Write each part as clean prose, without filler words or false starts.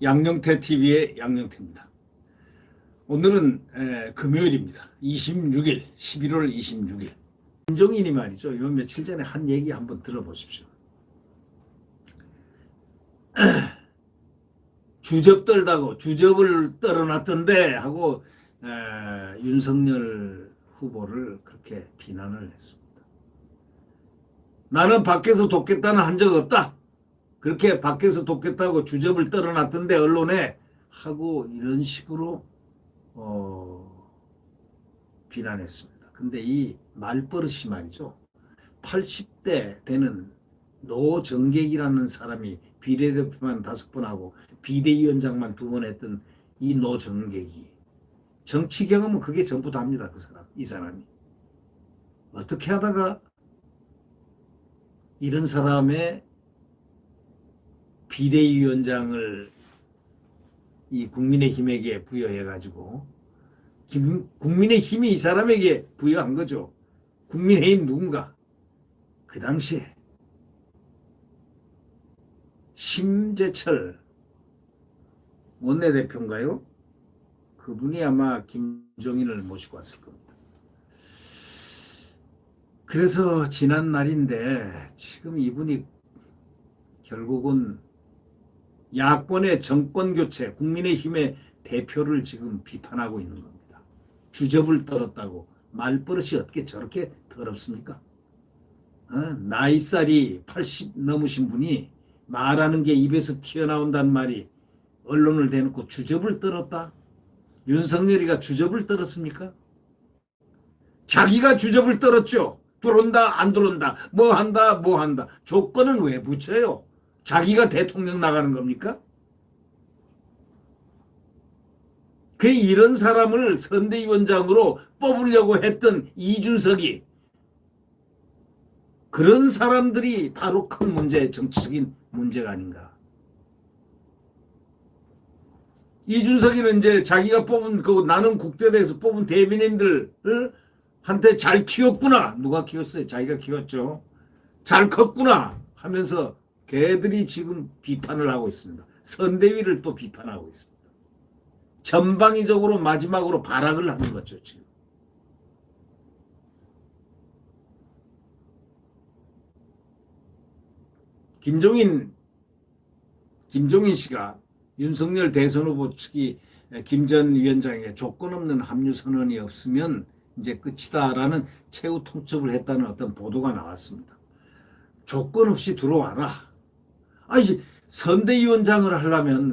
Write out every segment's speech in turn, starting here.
양영태 TV의 양영태입니다. 오늘은 금요일입니다. 26일, 11월 26일. 김종인이 말이죠. 요 며칠 전에 한 얘기 한번 들어보십시오. 주접 떨다고 주접을 떨어놨던데 하고 윤석열 후보를 그렇게 비난을 했습니다. 나는 밖에서 돕겠다는 한 적 없다. 그렇게 밖에서 돕겠다고 주접을 떨어놨던데 언론에 하고 이런 식으로 비난했습니다. 근데 이 말버릇이 말이죠. 80대 되는 노정객이라는 사람이 비례대표만 5번 하고 비대위원장만 2번 했던 이 노정객이 정치 경험은 그게 전부 다입니다. 그 사람, 이 사람이. 어떻게 하다가 이런 사람의 비대위원장을 이 국민의힘에게 부여해가지고 국민의힘이 이 사람에게 부여한 거죠. 국민의힘 누군가? 그 당시에 심재철 원내대표인가요? 그분이 아마 김종인을 모시고 왔을 겁니다. 그래서 지난 날인데 지금 이분이 결국은 야권의 정권교체, 국민의힘의 대표를 지금 비판하고 있는 겁니다. 주접을 떨었다고. 말버릇이 어떻게 저렇게 더럽습니까? 나이살이 80 넘으신 분이 말하는 게 입에서 튀어나온단 말이 언론을 대놓고 주접을 떨었다? 윤석열이가 주접을 떨었습니까? 자기가 주접을 떨었죠. 들어온다 안 들어온다 뭐 한다 뭐 한다. 조건은 왜 붙여요? 자기가 대통령 나가는 겁니까? 그 이런 사람을 선대위원장으로 뽑으려고 했던 이준석이 그런 사람들이 바로 큰 문제, 정치적인 문제가 아닌가. 이준석이는 이제 자기가 뽑은 그 나는 국대대에서 뽑은 대변인들을 한테 잘 키웠구나. 누가 키웠어요? 자기가 키웠죠. 잘 컸구나 하면서 걔들이 지금 비판을 하고 있습니다. 선대위를 또 비판하고 있습니다. 전방위적으로 마지막으로 발악을 하는 거죠. 지금. 김종인 씨가 윤석열 대선 후보 측이 김 전 위원장에게 조건 없는 합류 선언이 없으면 이제 끝이다라는 최후 통첩을 했다는 어떤 보도가 나왔습니다. 조건 없이 들어와라. 아니 선대위원장을 하려면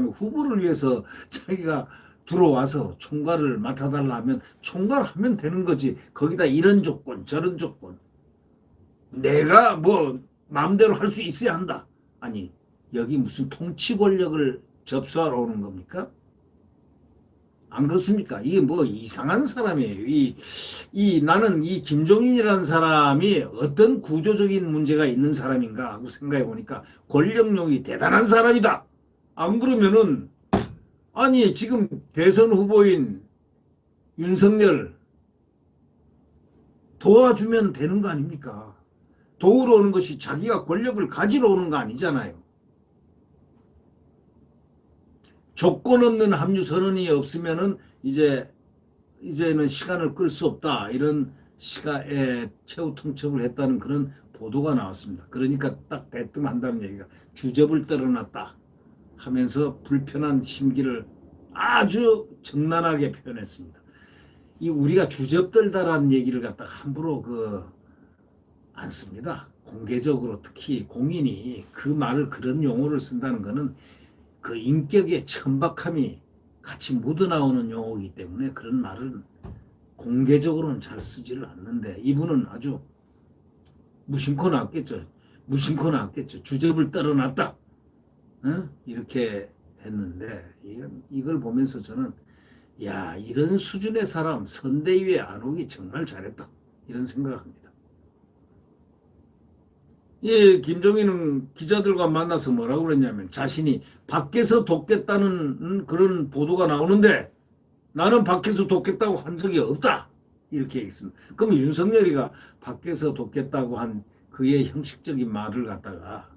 후보를 위해서 자기가 들어와서 총괄을 맡아달라 하면 총괄하면 되는 거지. 거기다 이런 조건 저런 조건 내가 뭐 마음대로 할 수 있어야 한다. 아니 여기 무슨 통치 권력을 접수하러 오는 겁니까? 안 그렇습니까? 이게 뭐 이상한 사람이에요. 나는 이 김종인이라는 사람이 어떤 구조적인 문제가 있는 사람인가 하고 생각해 보니까 권력욕이 대단한 사람이다. 안 그러면은 아니 지금 대선 후보인 윤석열 도와주면 되는 거 아닙니까? 도우러 오는 것이 자기가 권력을 가지러 오는 거 아니잖아요. 조건 없는 합류 선언이 없으면은 이제는 시간을 끌 수 없다. 이런 시간에 최후 통첩을 했다는 그런 보도가 나왔습니다. 그러니까 딱 대뜸 한다는 얘기가 주접을 떨어놨다 하면서 불편한 심기를 아주 적나라하게 표현했습니다. 이 우리가 주접 떨다라는 얘기를 갖다가 함부로 안 씁니다. 공개적으로 특히 공인이 그 말을 그런 용어를 쓴다는 것은 그 인격의 천박함이 같이 묻어나오는 용어이기 때문에 그런 말은 공개적으로는 잘 쓰지를 않는데 이분은 아주 무심코 나왔겠죠. 주접을 떨어놨다. 이렇게 했는데 이걸 보면서 저는 야 이런 수준의 사람 선대위에 안 오기 정말 잘했다. 이런 생각합니다. 김종인은 기자들과 만나서 뭐라고 그랬냐면 자신이 밖에서 돕겠다는 그런 보도가 나오는데 나는 밖에서 돕겠다고 한 적이 없다. 이렇게 얘기했습니다. 그럼 윤석열이가 밖에서 돕겠다고 한 그의 형식적인 말을 갖다가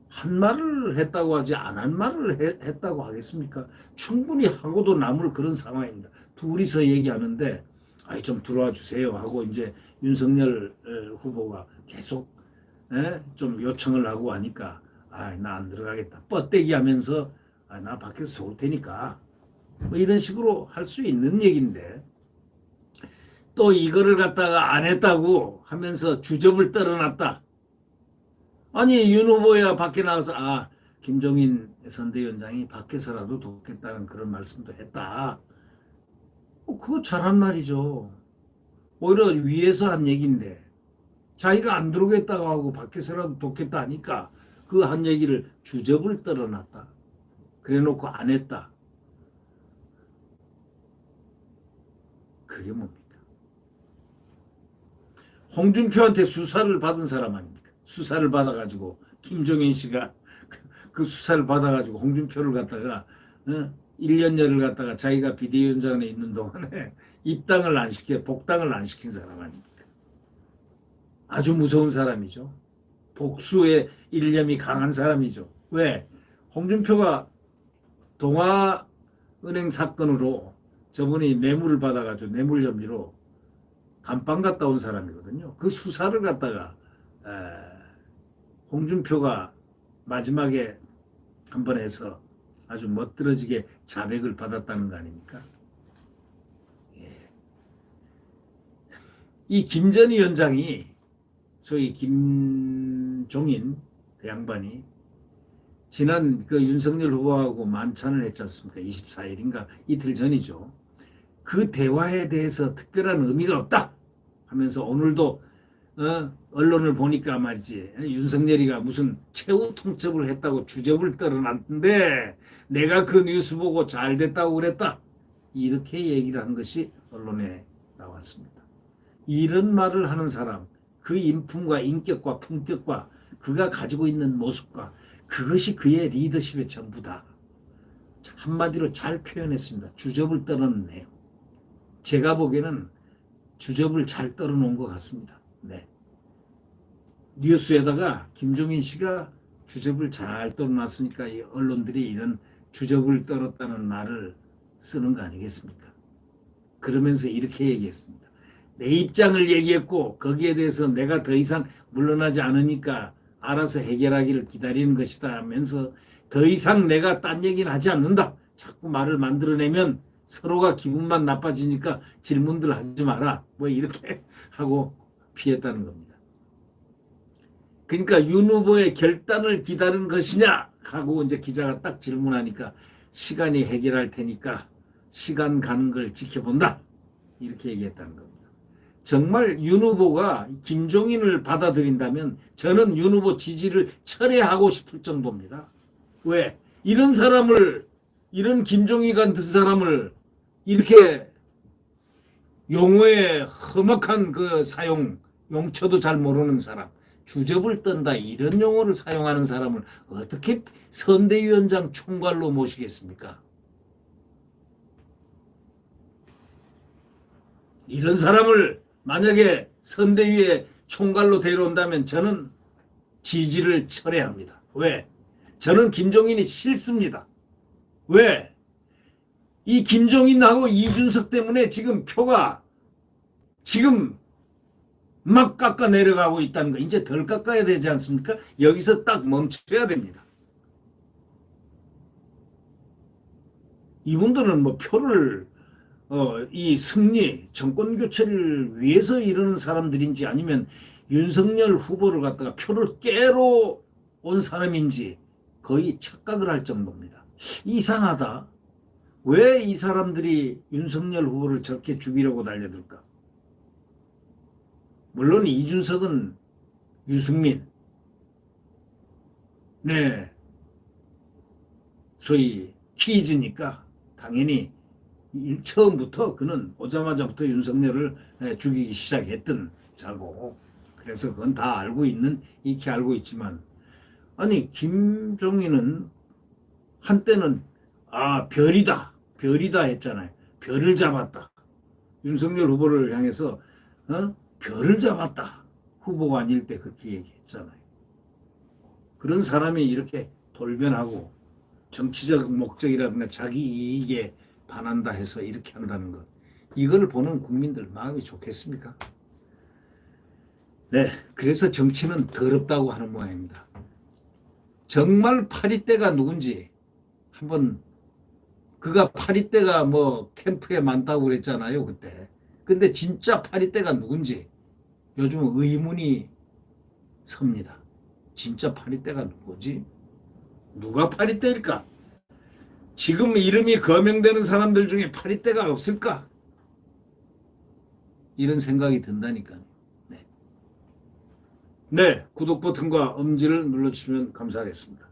한 말을 했다고 하지 안 한 말을 했다고 하겠습니까? 충분히 하고도 남을 그런 상황입니다. 둘이서 얘기하는데 아이 좀 들어와 주세요 하고 이제 윤석열 후보가 계속 좀 요청을 하고 하니까 나 안 들어가겠다. 뻗대기 하면서 나 밖에서 도울 테니까 뭐 이런 식으로 할 수 있는 얘기인데 또 이거를 갖다가 안 했다고 하면서 주접을 떨어놨다. 아니 윤 후보야 밖에 나와서 김종인 선대위원장이 밖에서라도 돕겠다는 그런 말씀도 했다. 그거 잘한 말이죠. 오히려 위에서 한 얘기인데 자기가 안 들어오겠다고 하고 밖에서라도 돕겠다 하니까 그 한 얘기를 주접을 떨어놨다. 그래놓고 안 했다. 그게 뭡니까? 홍준표한테 수사를 받은 사람 아닙니까? 수사를 받아가지고 김종인 씨가 그 수사를 받아가지고 홍준표를 갖다가 1년여를 갖다가 자기가 비대위원장에 있는 동안에 입당을 안 시켜 복당을 안 시킨 사람 아닙니까? 아주 무서운 사람이죠. 복수의 일념이 강한 사람이죠. 왜? 홍준표가 동아은행 사건으로 저분이 뇌물을 받아가지고 뇌물 혐의로 감방 갔다 온 사람이거든요. 그 수사를 갖다가 홍준표가 마지막에 한번 해서 아주 멋들어지게 자백을 받았다는 거 아닙니까? 예. 이 김 전 위원장이 소위 김종인 그 양반이 지난 그 윤석열 후보하고 만찬을 했지 않습니까? 24일인가 이틀 전이죠. 그 대화에 대해서 특별한 의미가 없다 하면서 오늘도 언론을 보니까 말이지 윤석열이가 무슨 최후 통첩을 했다고 주접을 떨어놨는데 내가 그 뉴스 보고 잘 됐다고 그랬다 이렇게 얘기를 한 것이 언론에 나왔습니다. 이런 말을 하는 사람 그 인품과 인격과 품격과 그가 가지고 있는 모습과 그것이 그의 리더십의 전부다. 한마디로 잘 표현했습니다. 주접을 떨어놓네요. 제가 보기에는 주접을 잘 떨어놓은 것 같습니다. 네. 뉴스에다가 김종인 씨가 주접을 잘 떨어놨으니까 이 언론들이 이런 주접을 떨었다는 말을 쓰는 거 아니겠습니까? 그러면서 이렇게 얘기했습니다. 내 입장을 얘기했고 거기에 대해서 내가 더 이상 물러나지 않으니까 알아서 해결하기를 기다리는 것이다 하면서 더 이상 내가 딴 얘기는 하지 않는다. 자꾸 말을 만들어내면 서로가 기분만 나빠지니까 질문들 하지 마라. 뭐 이렇게 하고 피했다는 겁니다. 그러니까 윤 후보의 결단을 기다리는 것이냐 하고 이제 기자가 딱 질문하니까 시간이 해결할 테니까 시간 가는 걸 지켜본다. 이렇게 얘기했다는 겁니다. 정말 윤 후보가 김종인을 받아들인다면 저는 윤 후보 지지를 철회하고 싶을 정도입니다. 왜? 이런 사람을 이런 김종인 같은 사람을 이렇게 용어의 험악한 그 사용 용처도 잘 모르는 사람 주접을 떤다 이런 용어를 사용하는 사람을 어떻게 선대위원장 총괄로 모시겠습니까? 이런 사람을 만약에 선대위에 총괄로 데려온다면 저는 지지를 철회합니다. 왜? 저는 김종인이 싫습니다. 왜? 이 김종인하고 이준석 때문에 지금 표가 지금 막 깎아 내려가고 있다는 거. 이제 덜 깎아야 되지 않습니까? 여기서 딱 멈춰야 됩니다. 이분들은 뭐 표를 이 승리, 정권 교체를 위해서 이러는 사람들인지 아니면 윤석열 후보를 갖다가 표를 깨러 온 사람인지 거의 착각을 할 정도입니다. 이상하다. 왜 이 사람들이 윤석열 후보를 저렇게 죽이려고 달려들까? 물론 이준석은 유승민, 네, 소위 키즈니까 당연히 처음부터 그는 오자마자부터 윤석열을 죽이기 시작했던 자고 그래서 그건 다 알고 있는 익히 알고 있지만 아니 김종인은 한때는 별이다 했잖아요. 별을 잡았다. 윤석열 후보를 향해서 별을 잡았다. 후보가 아닐 때 그렇게 얘기했잖아요. 그런 사람이 이렇게 돌변하고 정치적 목적이라든가 자기 이익에 반한다 해서 이렇게 한다는 것. 이걸 보는 국민들 마음이 좋겠습니까? 네, 그래서 정치는 더럽다고 하는 모양입니다. 정말 파리떼가 누군지 한번 그가 파리떼가 뭐 캠프에 많다고 그랬잖아요, 그때. 근데 진짜 파리떼가 누군지 요즘 의문이 섭니다. 진짜 파리떼가 누구지? 누가 파리떼일까? 지금 이름이 거명되는 사람들 중에 파리떼가 없을까? 이런 생각이 든다니까요. 네. 네, 구독 버튼과 엄지를 눌러주시면 감사하겠습니다.